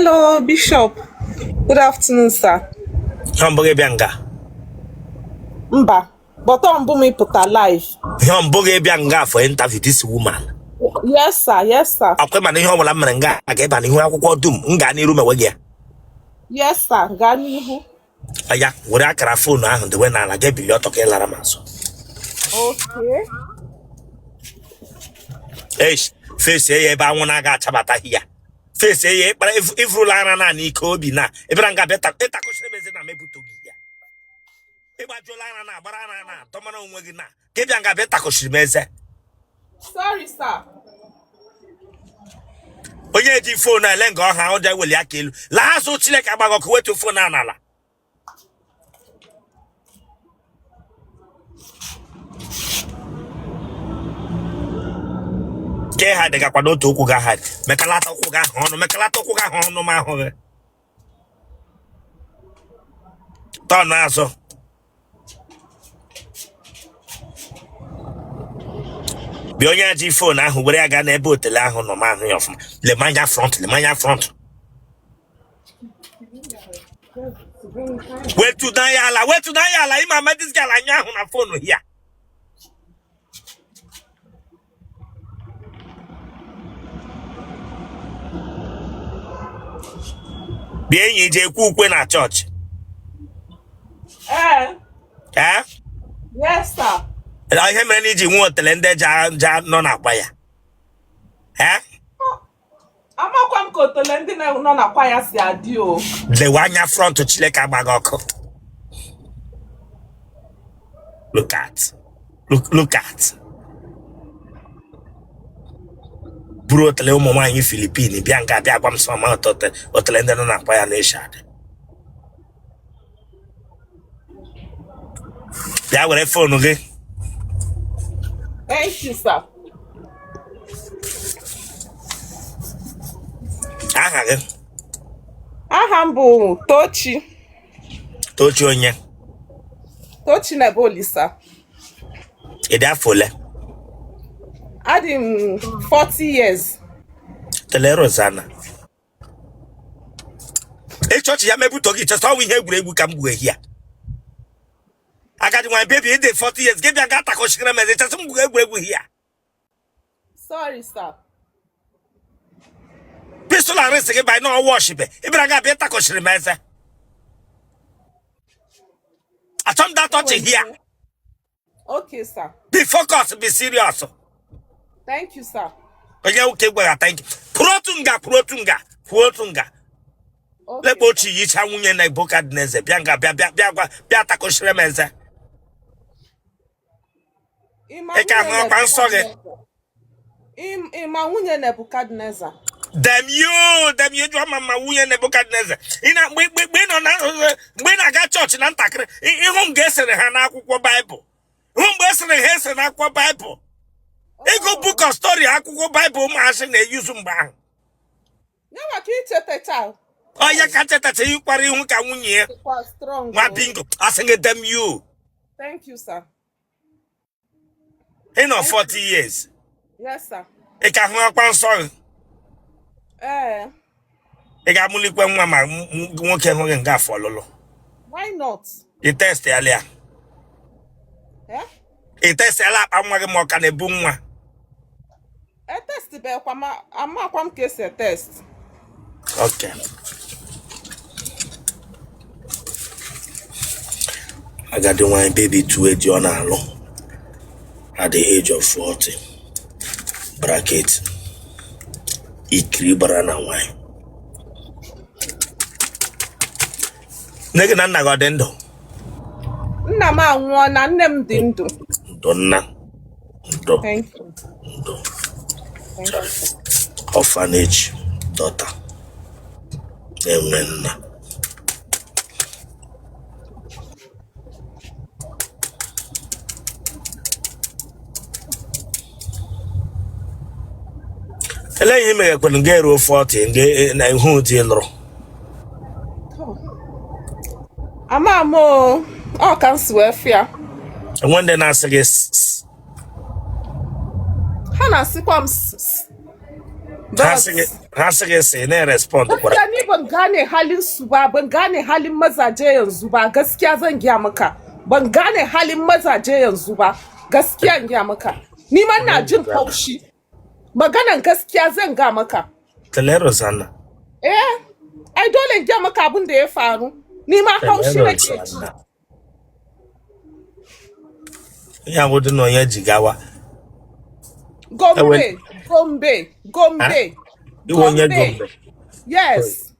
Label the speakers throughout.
Speaker 1: Hello, Bishop. Good afternoon, sir.
Speaker 2: Hamburger Bianga.
Speaker 1: Mba, but on me put a live.
Speaker 2: Hamburger Bianga for interview this woman.
Speaker 1: Yes, sir. Yes, sir.
Speaker 2: I'll come and hear what I'm going to get and who I will do. Ngani room away.
Speaker 1: Yes, sir. Gani.
Speaker 2: Aya, what I can phone now, the when I get billion to get Laramaso.
Speaker 1: Okay.
Speaker 2: Eish, face a bawana got Tabata here. Face a, but if Rulana Nico be now, if I got better, it was in a mebutu here. If I Jolana, Barana, Tomano Wagina, give Yanga better Koshimese.
Speaker 1: Sorry, sir.
Speaker 2: Oye di phone na lengo ha o da wele akelu la so chile ka ba ko wetu phone na ala ke ha de ka kwado to ku ga ha mekala to ku ga hono ma ho re to na so bi onye di phone ahụ were aga na ebe Otele ahụ no ma ahụ ofuma le manya front wait to Dayala ima this girl anya ahụ na phone here bi enyi je ku ukwe na church
Speaker 1: Yes, sir.
Speaker 2: I hear many ji nwa Otele ndị ja no na akwa ya
Speaker 1: Amakwam ka Otele ndị nọ na kwa ya si adị o.
Speaker 2: the wanya front to chile ka gbaga ọkụ look at buru Otele ụmụ nwaanyị Philippine bịa nga bịa gwa m sọ ma Otele ndị nọ na akwa ya na eshad bịa were phone gị.
Speaker 1: Thank you, sir.
Speaker 2: Aha gị.
Speaker 1: Aha m bụ Tochi.
Speaker 2: Tochi onye.
Speaker 1: Tochi na Bolisa.
Speaker 2: Ịdị afọ ole?
Speaker 1: Adị m 40 years.
Speaker 2: Tele Rosanna. Chọọchị ya mebuto gị chọsọ ọnwụ ihe egwuregwu ka m gbuo ehia. I got my baby in the 40 years. Give me a gata koshikra message. Just some egwuregwu here.
Speaker 1: Sorry, sir.
Speaker 2: Pistol arrest again by no worship. If I got better koshikra message. I told that touch here.
Speaker 1: Okay, sir.
Speaker 2: Be focused, be serious.
Speaker 1: Thank you, sir.
Speaker 2: Okay, well, thank you. Protunga.
Speaker 1: Okay.
Speaker 2: Lebochi yicha nwunye na Nebukadneza. Bianga bia takoshikra message. Eka hụ kwa nsọ gị.
Speaker 1: Ima nwunye Nebukadneza.
Speaker 2: Them you do mama nwunye Nebukadneza. Ina mgbe nọ na mgbe na-aga church na ntakịrị ịhụ m ga-esere ha n'akwụkwọ Bible. Ịhụ mgbe esere ha ese n'akwụkwọ Bible. Ego book of story akwụkwọ Bible ụmụasị na-eyuzu mgbe ahụ.
Speaker 1: Nyawa ka icheta.
Speaker 2: Oya ka chetacha ịkwara ihu ka nwunye ya. Nwa bingo asịghị them you.
Speaker 1: Thank you, sir.
Speaker 2: In 40 years.
Speaker 1: Yes, sir.
Speaker 2: Ị ka hụ akwa nsọ gị. Ị ga-amụlikwe nwa ma nwoke hụ gị nga afọ ọlụlụ.
Speaker 1: Why not?
Speaker 2: Ị test ya lịa. Ị test ya akpa nwa gị ma ọ ka na-ebu nwa.
Speaker 1: Test be kwa amakwa m ka esi test.
Speaker 2: Okay. I got the one baby to age on at the age of 40. Bracket. Ikri barana wine. Nege na nna gị ọ dị ndụ?
Speaker 1: Nna m anwụọ na nne m dị ndụ.
Speaker 2: Ndo.
Speaker 1: Thank you.
Speaker 2: Ndo. Orphanage daughter. Amen. Ele ihe mere kwenu ga eruo 40 na ihu dị lụrụ.
Speaker 1: Ama m ọ ka m si wee fịa.
Speaker 2: Enwende na-asị gị
Speaker 1: Ha na-asịkwa m
Speaker 2: ha sị gị Hasige sai ne respond kwara.
Speaker 1: Gaskiya ni ban gane halin su ba, ban gane halin mazaje yanzu ba. Gaskiya zan giya maka. Ban gane halin mazaje yanzu ba. Gaskiya in giya maka. Ni ma na jin haushi. Maganan gaskiya zan ga maka.
Speaker 2: Talero sana.
Speaker 1: Ai dole in giya maka abin da ya faru. Ni ma haushi nake ji.
Speaker 2: Ya wudu no ya jigawa.
Speaker 1: Gombe.
Speaker 2: Gombe.
Speaker 1: Yes.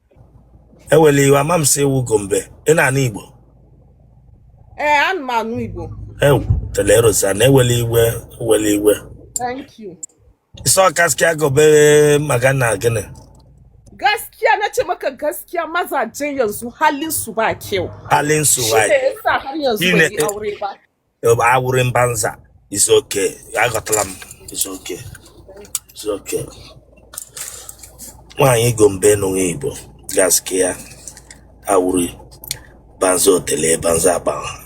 Speaker 2: Ewele iwa mam se wu Gombe. Ina ni Igbo.
Speaker 1: An manu Igbo.
Speaker 2: Talero sana ewele iwe.
Speaker 1: Thank you.
Speaker 2: So kaskia gobe magana gane.
Speaker 1: Gaskiya na ce maka gaskiya mazajen yanzu halin su ba kyau.
Speaker 2: Halin su ba.
Speaker 1: Shi ne yasa har yanzu bai yi aure ba.
Speaker 2: Auren banza. It's okay. I got lam. It's okay. It's okay. Nwanyi Gombe no Igbo. Gaskiya auri banza Otele banza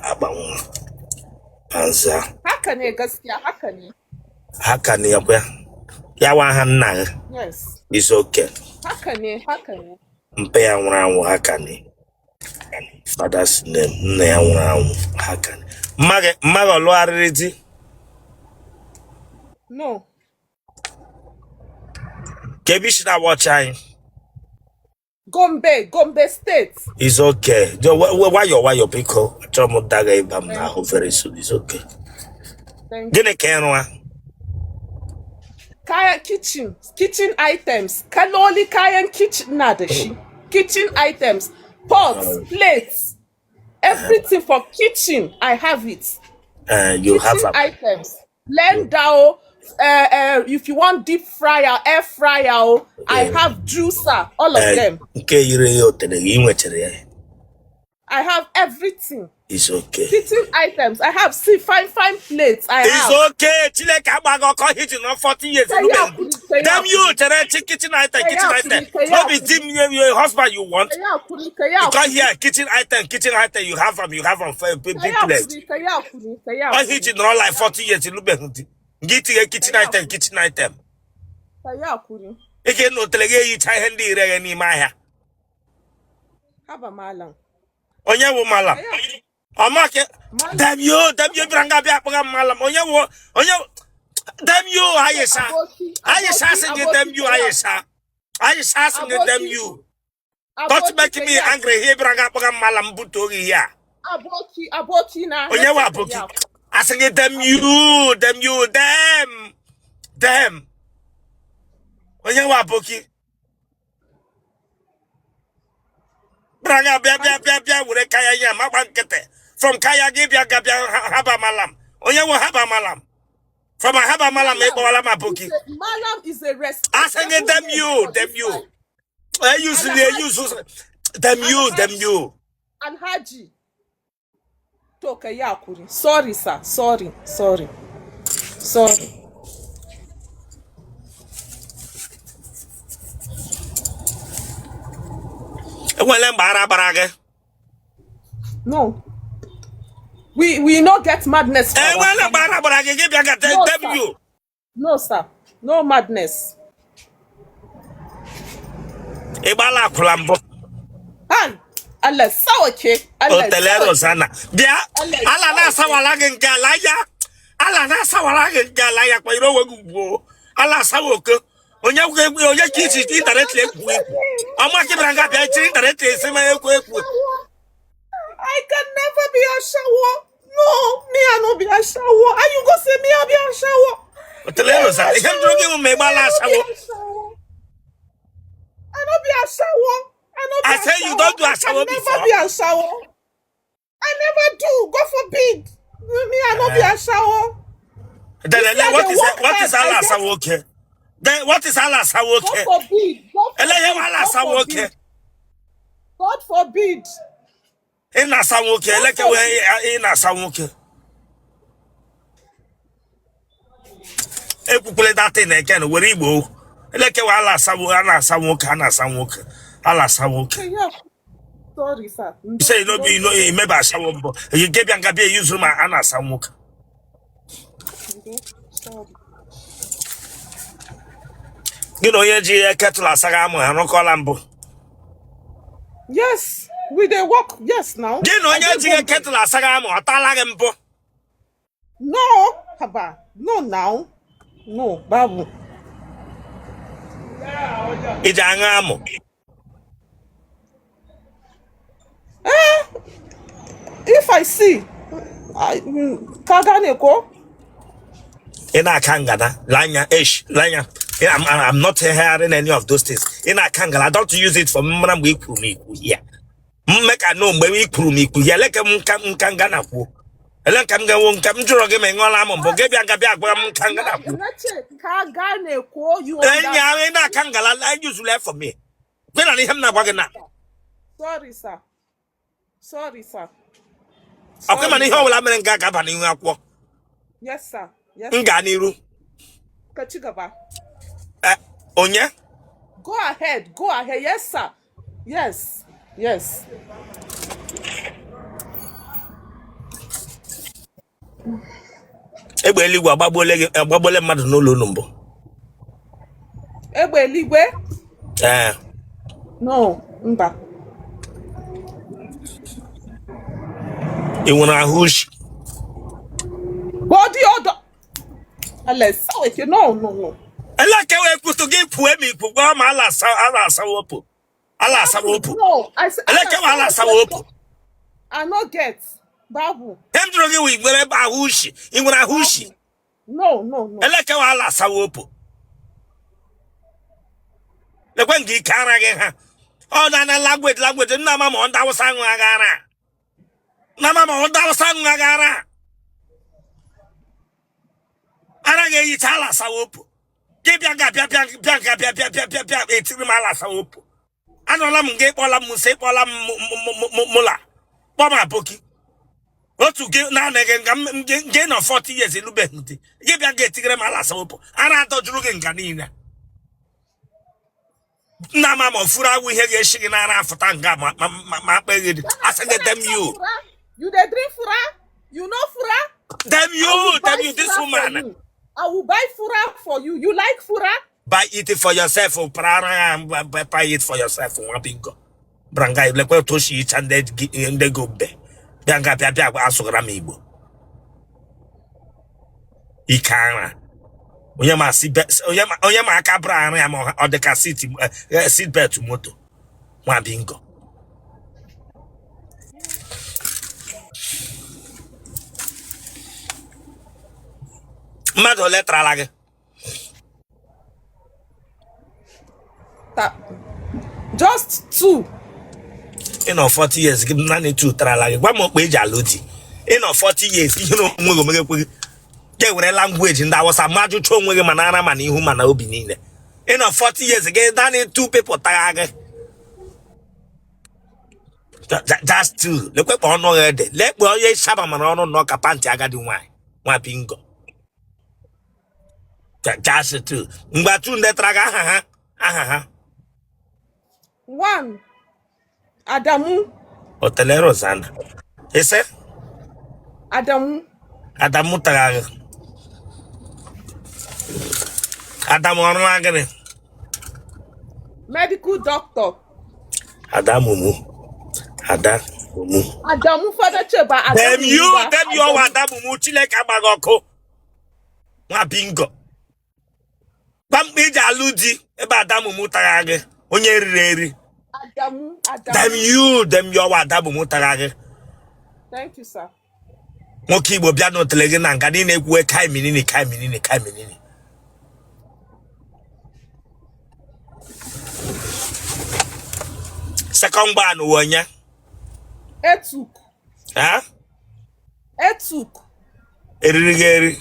Speaker 2: abanwa. Banza.
Speaker 1: Haka ne gaskiya, haka ne.
Speaker 2: Haka ne yakwa. Yawa hanna.
Speaker 1: Yes.
Speaker 2: It's okay.
Speaker 1: Haka ne.
Speaker 2: Mpe ya nwụrụ anwụ haka ne. Father's name nne ya nwụrụ anwụ haka ne. Mmaga ọlụ arịrị di?
Speaker 1: No.
Speaker 2: Kebishi na watch anyị?
Speaker 1: Gombe State.
Speaker 2: It's okay. Why your pico? Chomo daga ibam na ho very soon. It's okay. Gine kenwa.
Speaker 1: Kaya kitchen items. Kaloli kayan kitchen na da shi. Kitchen items, pots, plates, everything for kitchen. I have it.
Speaker 2: You
Speaker 1: kitchen
Speaker 2: have
Speaker 1: items. Blender. If you want deep fryer, air fryer, I have juicer, all of them. I have everything.
Speaker 2: It's okay.
Speaker 1: Kitchen items. I have fine plates.
Speaker 2: It's okay. Chile kabago ko hitting on 40 years. Damn you, kitchen item. No be dim your husband you want. Because here kitchen item. You have them big plates. I hitting all like 40 years. Get a kitchen item. Again, no telege you tie handy any maya.
Speaker 1: Have a malam.
Speaker 2: Onya wo malam. Amake. Damn you, branga bia malam. Onya damn you, Ayesha sing damn you, Ayesha sing damn you. Don't make me angry here, branga malam buto here.
Speaker 1: Aboki na.
Speaker 2: Onya wa aboki. I sing it, damn. Onye wa boki. Branga bia wure kaya ya mabankete. From kaya gibia haba malam. Onye wa haba malam. From a haba malam e wala maboki.
Speaker 1: Malam is a rest.
Speaker 2: I sing it, damn you. I use damn you.
Speaker 1: And Haji. Toka yakuri. Sorry, sir. Sorry. No. We not get madness. No, sir. No madness.
Speaker 2: Ibala kulambo.
Speaker 1: Allah sawake.
Speaker 2: Otele sana. Bia ala na sawala galaya. Kwa iro wegugbo. Ala sawoke. Onye kiti internet ekwu. Ama kibranga bia internet esema ekwu.
Speaker 1: I can never be a shower. No, me I no be a shower. Are you go say me I be a shower?
Speaker 2: Otele sana. I can't drink me bala shower.
Speaker 1: I no be a shower.
Speaker 2: I say you don't do a shower before.
Speaker 1: I never be a shower. I never do. God forbid. Me, I not be a shower.
Speaker 2: Then what is Allah sawoke? Then what is Allah sawoke?
Speaker 1: God forbid. God forbid.
Speaker 2: In a sawoke, like in a sawoke. If you play that thing again, we're Igbo. Like Allah sawoke. Allah sawoke.
Speaker 1: Sorry, sir.
Speaker 2: You say no be no maybe a shower. You get and gabe use my Anna sawoke.
Speaker 1: Sorry.
Speaker 2: You know, you kettle asagamu and call ambo.
Speaker 1: Yes, we they work. Yes, now.
Speaker 2: You know, you kettle asagamu or talagambo.
Speaker 1: No, haba. No, now. No, babu.
Speaker 2: Ijangamo.
Speaker 1: If I see, Kaganeko.
Speaker 2: Ina kangana, lanya, lanya. I'm not hearing any of those things. Ina kangana, I don't use it for mmanam we kumi here. Make I know when we kumi here. Like kangana ku. Like kanga won kam droge me ngola mo boge bia gabia gwa kangana ku.
Speaker 1: Kaganeko, you
Speaker 2: Enya ina kangala I use left for me. When I him na wagana.
Speaker 1: Sorry, sir. Sorry, sir.
Speaker 2: Okay, man, how will I make a company?
Speaker 1: Yes, sir. Yes.
Speaker 2: Nganiru.
Speaker 1: Kachigaba.
Speaker 2: Onya?
Speaker 1: Go ahead. Go ahead. Yes, sir. Yes. Yes.
Speaker 2: Ebe eligwe agbabole mmadụ n'ụlọ numbo.
Speaker 1: Egbe eligwe? No, mba.
Speaker 2: I nwere ahụ ushi.
Speaker 1: Body odor. Let's say no.
Speaker 2: Elake we kuto gi pue mi pugwa ma ala sawopo. Ala sawopo.
Speaker 1: No, I said
Speaker 2: Elake wa ala sawopo.
Speaker 1: I no get. Babu.
Speaker 2: Hem drogi we gbere ba ahụ ushi. I nwere ahụ ushi.
Speaker 1: No.
Speaker 2: Elake wa ala sawopo. Lekwe ngi kara gị ha. Oh na language nna mama onda wasa nwa agara. Na mama onda wasa nwa agara. Ara ga yi tala sawopo. Ge bia etiri mala sawopo. Anola m ge kpola m se kpola mula. Boma boki. Otu ge na ge no 40 years ilube nti. Ge bia ge etiri mala sawopo. Ara dojuru ge nga niile. Na mama fura wu ihe ge shigi na ara afuta nga ma kpegede. Asenge dem you.
Speaker 1: You dey drink fura? You know fura?
Speaker 2: Them you this woman.
Speaker 1: I will buy fura for you. You like fura?
Speaker 2: Buy it for yourself. Buy it for yourself. Bingo. Branga lekwe toshi it and they go be. Bianga bia asogara me Igbo. Ikara. Oyama akabra anya or the seat belt to moto. Bingo. Mado letra lage.
Speaker 1: Just 2.
Speaker 2: 40 years, give me 2 tralage. One more page aloti. 40 years, you know, get with a language and that was a major chong with manana mani human obinine. 40 years again, done 2 people tag. That's 2. Look up on already. Let me all ye shabaman no capanti agadi wine. Bingo. That's 2. Mbatu netraga,
Speaker 1: 1. Adamu.
Speaker 2: Otele Rosana. Ese? Adamu tagaga. Adamu onwagene.
Speaker 1: Medical doctor.
Speaker 2: Adamu
Speaker 1: Father Cheba.
Speaker 2: Them you Adamu chilek abagoko. Bingo. Bambija aludi ebe Adamu mutarage onye riri.
Speaker 1: Adamu.
Speaker 2: Them you Adamu mutarage.
Speaker 1: Thank you, sir.
Speaker 2: Nwoke Igbo bịa n'otele gị na nga dị na-ekwu kai minini. Second ban wonya.
Speaker 1: Etuk.
Speaker 2: Ha?
Speaker 1: Etuk.
Speaker 2: Erigeri.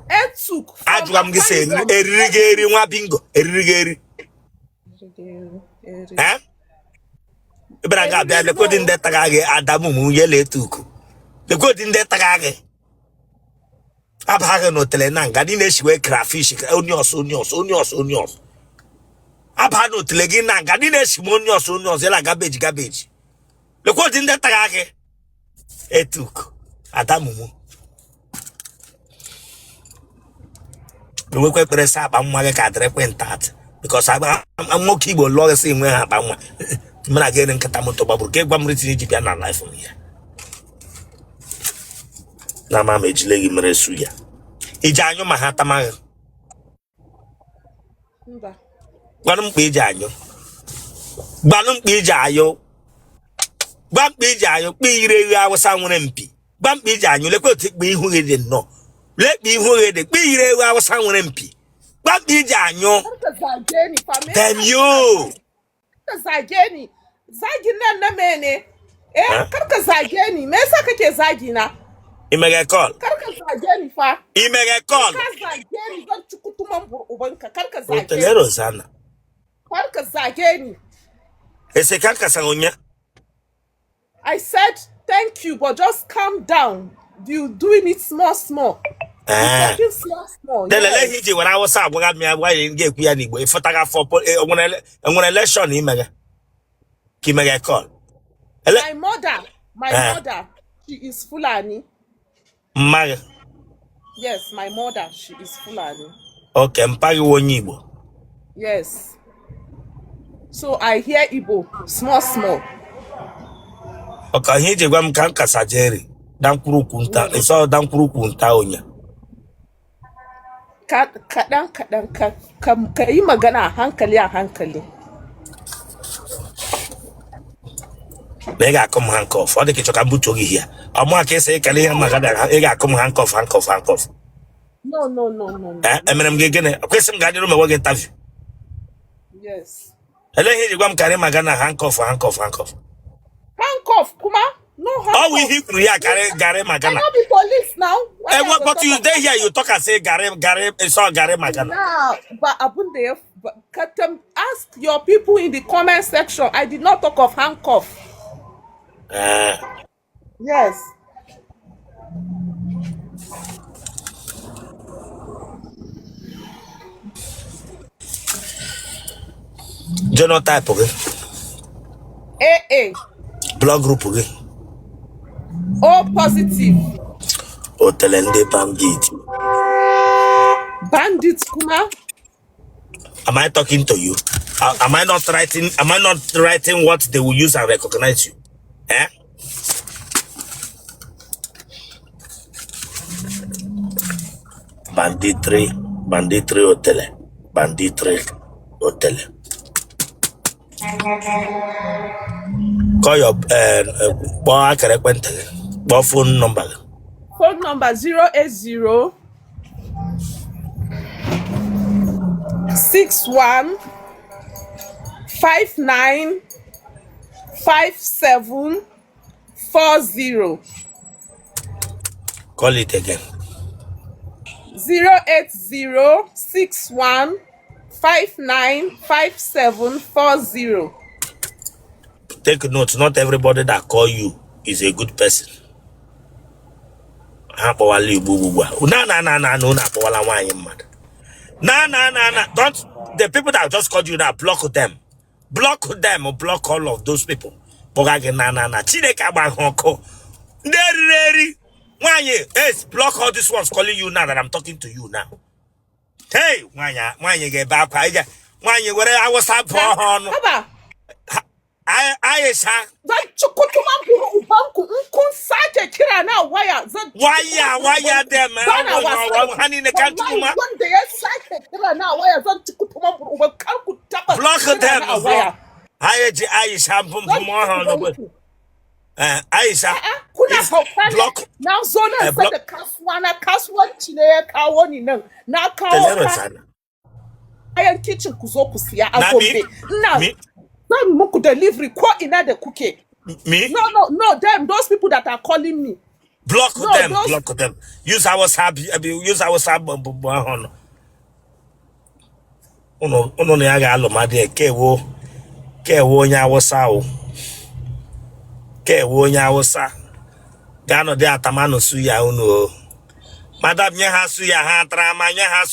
Speaker 1: Etuk.
Speaker 2: Ajụwa m gị sị erigeri nwa bingo. Erigeri. Ha? Ibra ga bịa lekwa dị ndị taga gị Adamu mu yele etuku. Lekwa dị ndị taga gị. Abaghị n'otele na nga dị na-eshiwe crayfish onions. Abaghị n'otele gị na nga dị na-eshiwe onions yela garbage. Lekwa dị ndị taga gị. Etuku. Adamu mu. We quite press up and Maga that because I'm more Igbo lawyer saying where I'm when I get in Katamoto Babu, get one written Egyptian life from here. Nama Majlegi Meresuya. Ijanyo Mahatama. Banum Pijanyo. Banum Pijayo. Bam Pijayo, Pire, I was someone MP. Bam Pijanyo, let go take me who didn't know. Let me who did it. Pire, I was someone MP. Bam Pijanyo. Damn you.
Speaker 1: Zageni. Zagina na mene. Karka zageni. Mesa kake zagina.
Speaker 2: Imega call.
Speaker 1: Karka zageni fa.
Speaker 2: Imega call.
Speaker 1: Karka zageni zan chukutuman ubanka. Karka zageni.
Speaker 2: Otele sana.
Speaker 1: Karka zageni.
Speaker 2: Ese karka sangonya.
Speaker 1: I said thank you, but just calm down. You doing it small. Small.
Speaker 2: Yes. Hiji when I was up, what me why didn't get me anyway. If I got for when election, Imega. Kimega call.
Speaker 1: My mother, she is Fulani.
Speaker 2: Maga.
Speaker 1: Yes, my mother, she is Fulani.
Speaker 2: Okay, Mpagi Igbo.
Speaker 1: Yes. So I hear Igbo, small.
Speaker 2: Okay, Hiji gwam kanka sajeri. Dankuru kunta. It's all dankuru kunta onya.
Speaker 1: Kaɗan ka yi magana hankali a hankali.
Speaker 2: Ega come handcuff. All the kids can boot here. I'm more case kali magana. Ega come handcuff.
Speaker 1: No.
Speaker 2: I'm getting a question. Got you work interview.
Speaker 1: Yes.
Speaker 2: Hele hiji gwam kari magana handcuff.
Speaker 1: Handcuff, kuma? No handcuff.
Speaker 2: Oh, we hear gare magana.
Speaker 1: I not be police now.
Speaker 2: But you there here, you talk and say gare, it's all gare magana.
Speaker 1: Nah, but abunde, ask your people in the comment section. I did not talk of handcuff. Yes.
Speaker 2: Genotype, okay?
Speaker 1: AA.
Speaker 2: Blood group, okay?
Speaker 1: O positive.
Speaker 2: Otele Bandit.
Speaker 1: Bandit, kuma?
Speaker 2: Am I talking to you? Am I not writing what they will use and recognize you? Eh? Banditry Otele. Banditry Otele. Call your phone number.
Speaker 1: Phone number 080 61 59 57 40.
Speaker 2: Call it again.
Speaker 1: 080 61 59 57 40.
Speaker 2: Take note, not everybody that call you is a good person. No. Don't the people that just called you now, block them or block all of those people. Yes, block all these ones calling you now that I'm talking to you now. Hey, when you get back, when you were I was up on I
Speaker 1: Zan ci kutuman buru ubanku in kun sake kira na waya zan
Speaker 2: waya them honey ne kan kuma
Speaker 1: wanda ya sake kira na waya zan ci kutuman buru uban kar ku taba
Speaker 2: block them Aisha bum Aisha
Speaker 1: kuna hauka ne na zo nan sai da kasuwa na kasuwanci ne ya kawo ni nan na kawo kayan kitchen ku zo ku siya a Gombe ina muku delivery ko ina da kuke.
Speaker 2: Me?
Speaker 1: No, them, those people that are calling me.
Speaker 2: Block them. Use our WhatsApp. Ono ne aga alomade kewo nya WhatsApp. Kewo nya WhatsApp. Gano de atamano suya uno. Madam nya ha suya ha trama nya ha